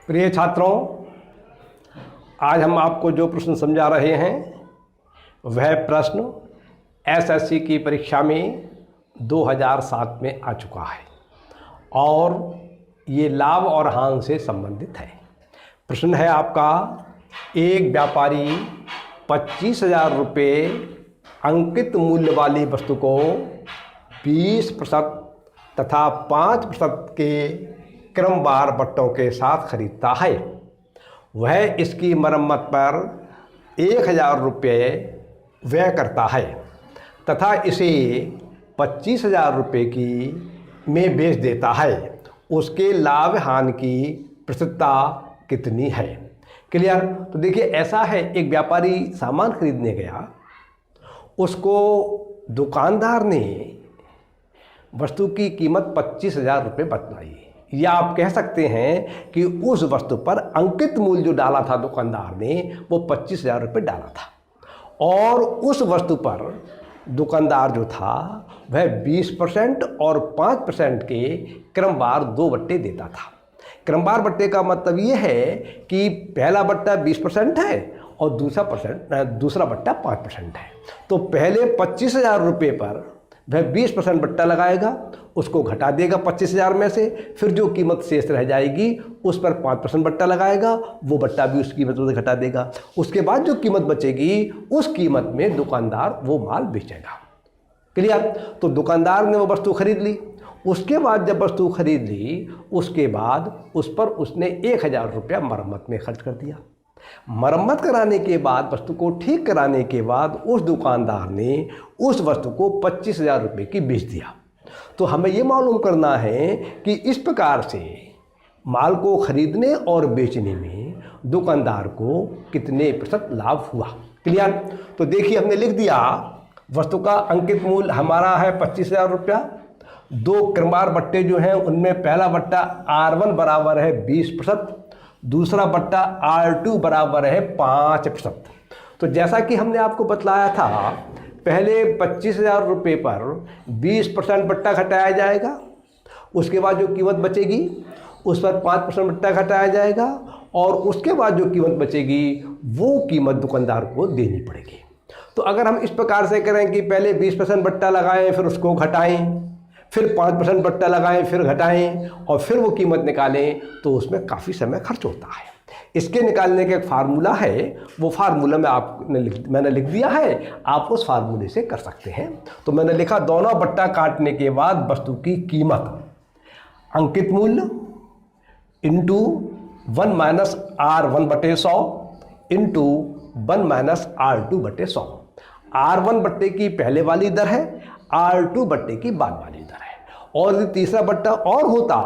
प्रिय छात्रों, आज हम आपको जो प्रश्न समझा रहे हैं वह प्रश्न एसएससी की परीक्षा में 2007 में आ चुका है और ये लाभ और हानि से संबंधित है। प्रश्न है आपका, एक व्यापारी 25,000 रुपये अंकित मूल्य वाली वस्तु को 20% तथा 5% के क्रमवार बट्टों के साथ खरीदता है। वह इसकी मरम्मत पर 1,000 रुपये व्यय करता है तथा इसे 25,000 रुपये की में बेच देता है। उसके लाभ हानि की प्रतिशतता कितनी है? क्लियर? तो देखिए, ऐसा है, एक व्यापारी सामान खरीदने गया, उसको दुकानदार ने वस्तु की कीमत 25,000 रुपये बतलाई, या आप कह सकते हैं कि उस वस्तु पर अंकित मूल्य जो डाला था दुकानदार ने वो 25,000 रुपये डाला था और उस वस्तु पर दुकानदार जो था वह 20% और 5% के क्रमवार 2 बट्टे देता था। क्रमवार बट्टे का मतलब ये है कि पहला बट्टा 20% है और दूसरा बट्टा 5% है। तो पहले 25,000 रुपये पर वह 20% बट्टा लगाएगा, उसको घटा देगा 25,000 में से, फिर जो कीमत शेष रह जाएगी उस पर 5% बट्टा लगाएगा, वो बट्टा भी उस कीमत से घटा देगा। उसके बाद जो कीमत बचेगी उस कीमत में दुकानदार वो माल बेचेगा। क्लियर? तो दुकानदार ने वो वस्तु खरीद ली। उसके बाद जब वस्तु खरीद ली, उसके बाद उस पर उसने 1,000 रुपया मरम्मत में खर्च कर दिया। मरम्मत कराने के बाद, वस्तु को ठीक कराने के बाद उस दुकानदार ने उस वस्तु को 25,000 रुपये की बेच दिया। तो हमें ये मालूम करना है कि इस प्रकार से माल को खरीदने और बेचने में दुकानदार को कितने प्रतिशत लाभ हुआ। क्लियर? तो देखिए, हमने लिख दिया वस्तु का अंकित मूल्य हमारा है 25,000 रुपया। 2 क्रमवार बट्टे जो हैं उनमें पहला बट्टा R1 बराबर है 20%, दूसरा बट्टा R2 बराबर है 5%। तो जैसा कि हमने आपको बतलाया था, पहले 25,000 रुपये पर 20% बट्टा घटाया जाएगा, उसके बाद जो कीमत बचेगी उस पर 5% बट्टा घटाया जाएगा और उसके बाद जो कीमत बचेगी वो कीमत दुकानदार को देनी पड़ेगी। तो अगर हम इस प्रकार से करें कि पहले 20% बट्टा लगाएं, फिर उसको घटाएं, फिर 5% बट्टा लगाएं, फिर घटाएं और फिर वो कीमत निकालें, तो उसमें काफ़ी समय खर्च होता है। इसके निकालने का एक फार्मूला है, वो फार्मूला मैंने लिख दिया है, आप उस फार्मूले से कर सकते हैं। तो मैंने लिखा, दोनों बट्टा काटने के बाद वस्तु की कीमत अंकित मूल्य into 1 - R1/100 into 1 - R2/100। R1 बट्टे की पहले वाली दर है, R2 बट्टे की बाद वाली दर है, और यदि तीसरा बट्टा और होता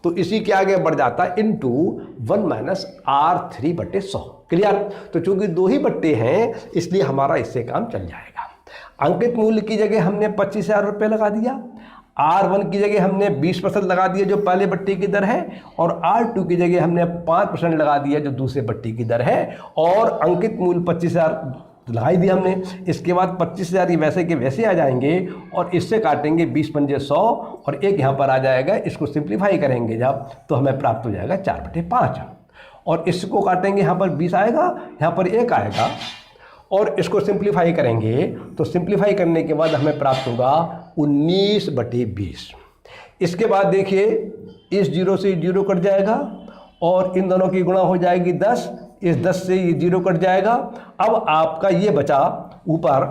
तो इसी के आगे बढ़ जाता इंटू 1 - R3/100। क्लियर? तो चूंकि 2 ही बट्टे हैं इसलिए हमारा इससे काम चल जाएगा। अंकित मूल्य की जगह हमने 25,000 रुपये लगा दिया, R1 की जगह हमने 20% लगा दिया जो पहले बट्टे की दर है, और R2 की जगह हमने 5% लगा दिया जो दूसरे बट्टे की दर है, और अंकित मूल्य 25,000 लगाई दी हमने। इसके बाद 25,000 ये वैसे के वैसे आ जाएंगे और इससे काटेंगे 20 पंजे 100 और एक यहाँ पर आ जाएगा। इसको सिंप्लीफाई करेंगे जब तो हमें प्राप्त हो जाएगा 4/5, और इसको काटेंगे, यहाँ पर 20 आएगा, यहाँ पर 1 आएगा, और इसको सिंप्लीफाई करेंगे तो सिंप्लीफाई करने के बाद हमें प्राप्त होगा 19/20। इसके बाद देखिए, इस 0 से 0 कट जाएगा और इन दोनों की गुणा हो जाएगी 10, इस 10 से ये 0 कट जाएगा। अब आपका ये बचा ऊपर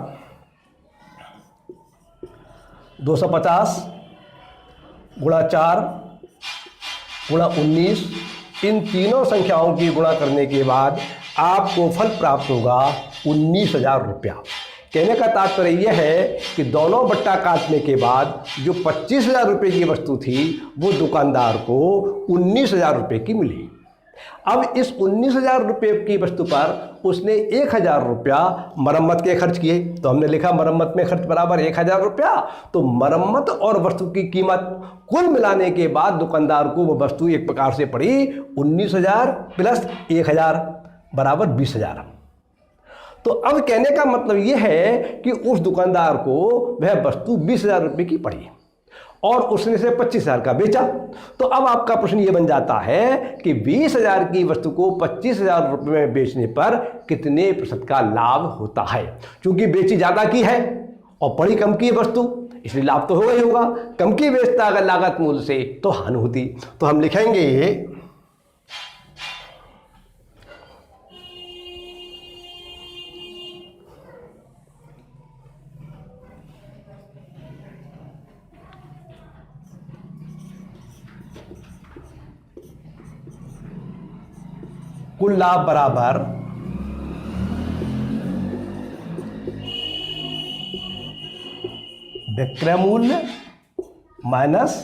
250 गुणा 4 गुणा 19, इन तीनों संख्याओं की गुणा करने के बाद आपको फल प्राप्त होगा 19,000 रुपया। कहने का तात्पर्य यह है कि दोनों बट्टा काटने के बाद जो 25,000 रुपये की वस्तु थी वो दुकानदार को 19,000 रुपये की मिली। अब इस 19,000 रुपये की वस्तु पर उसने 1,000 रुपया मरम्मत के खर्च किए। तो हमने लिखा मरम्मत में खर्च बराबर 1,000 रुपया। तो मरम्मत और वस्तु की कीमत कुल मिलाने के बाद दुकानदार को वो वस्तु एक प्रकार से पड़ी 19,000 प्लस 1,000 बराबर 20,000। तो अब कहने का मतलब ये है कि उस दुकानदार को वह वस्तु 20,000 रुपये की पड़ी और उसने इसे 25,000 का बेचा। तो अब आपका प्रश्न ये बन जाता है कि 20,000 की वस्तु को 25,000 रुपये में बेचने पर कितने प्रतिशत का लाभ होता है। क्योंकि बेची ज़्यादा की है और पड़ी कम की है वस्तु, इसलिए लाभ तो होगा ही होगा। कम की बेचता अगर लागत मूल्य से तो हानि होती। तो हम लिखेंगे कुल लाभ बराबर विक्रय मूल्य माइनस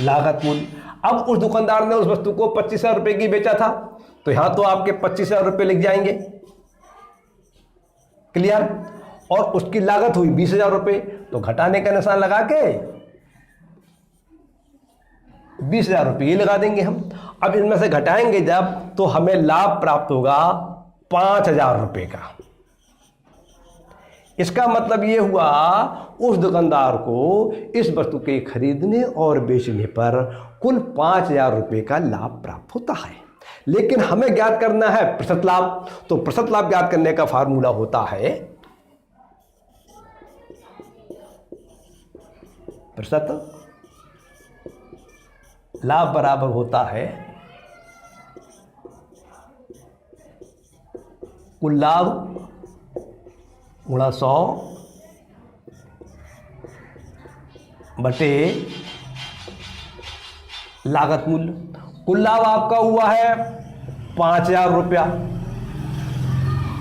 लागत मूल्य। अब उस दुकानदार ने उस वस्तु को 25,000 रुपए की बेचा था, तो यहां तो आपके 25,000 रुपए लिख जाएंगे, क्लियर। और उसकी लागत हुई 20,000 रुपए, तो घटाने का निशान लगा के 20,000 रुपये ये लगा देंगे हम। अब इनमें से घटाएंगे जब, तो हमें लाभ प्राप्त होगा 5,000 रुपये का। इसका मतलब ये हुआ उस दुकानदार को इस वस्तु के खरीदने और बेचने पर कुल 5,000 रुपये का लाभ प्राप्त होता है। लेकिन हमें ज्ञात करना है प्रतिशत लाभ। तो प्रतिशत लाभ ज्ञात करने का फार्मूला होता है प्रतिशत लाभ बराबर होता है कुल लाभ गुणा 100 बटे लागत मूल्य। कुल लाभ आपका हुआ है 5,000 रुपया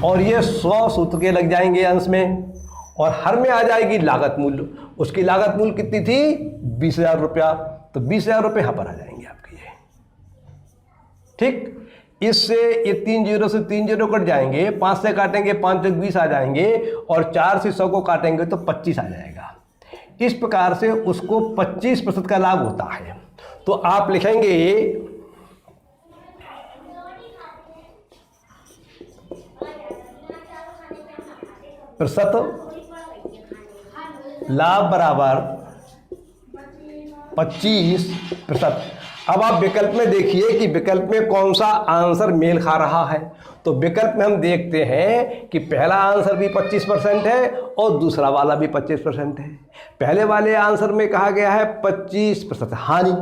और ये 100 सूत्र के लग जाएंगे अंश में, और हर में आ जाएगी लागत मूल्य। उसकी लागत मूल्य कितनी थी? 20,000 रुपया। तो 20,000 रुपये यहां पर आ जाएंगे आपके, ये ठीक। इससे ये 3 जीरो से 3 जीरो कट जाएंगे, 5 से काटेंगे 5 तक 20 आ जाएंगे, और 4 से 100 को काटेंगे तो 25 आ जाएगा। इस प्रकार से उसको 25% का लाभ होता है। तो आप लिखेंगे प्रतिशत लाभ बराबर 25%। अब आप विकल्प में देखिए कि विकल्प में कौन सा आंसर मेल खा रहा है। तो विकल्प में हम देखते हैं कि पहला आंसर भी 25% है और दूसरा वाला भी 25% है। पहले वाले आंसर में कहा गया है 25% हानि,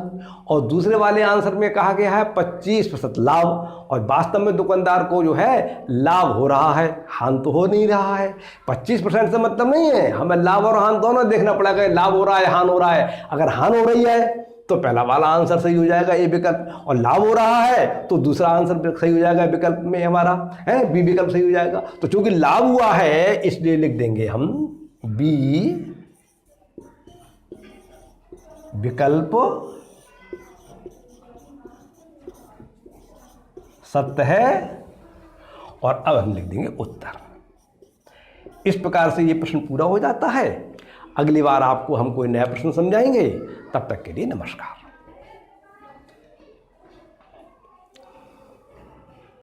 और दूसरे वाले आंसर में कहा गया है 25% लाभ। और वास्तव में दुकानदार को जो है लाभ हो रहा है, हानि तो हो नहीं रहा है। 25% से मतलब नहीं है, हमें लाभ और हानि दोनों देखना पड़ेगा। लाभ हो रहा है, हानि हो रहा है। अगर हानि हो रही है तो पहला वाला आंसर सही हो जाएगा, ए विकल्प, और लाभ हो रहा है तो दूसरा आंसर सही हो जाएगा, विकल्प में हमारा है बी विकल्प सही हो जाएगा। तो चूंकि लाभ हुआ है इसलिए लिख देंगे हम बी विकल्प सत्य है, और अब हम लिख देंगे उत्तर। इस प्रकार से ये प्रश्न पूरा हो जाता है। अगली बार आपको हम कोई नया प्रश्न समझाएंगे। तब तक के लिए नमस्कार।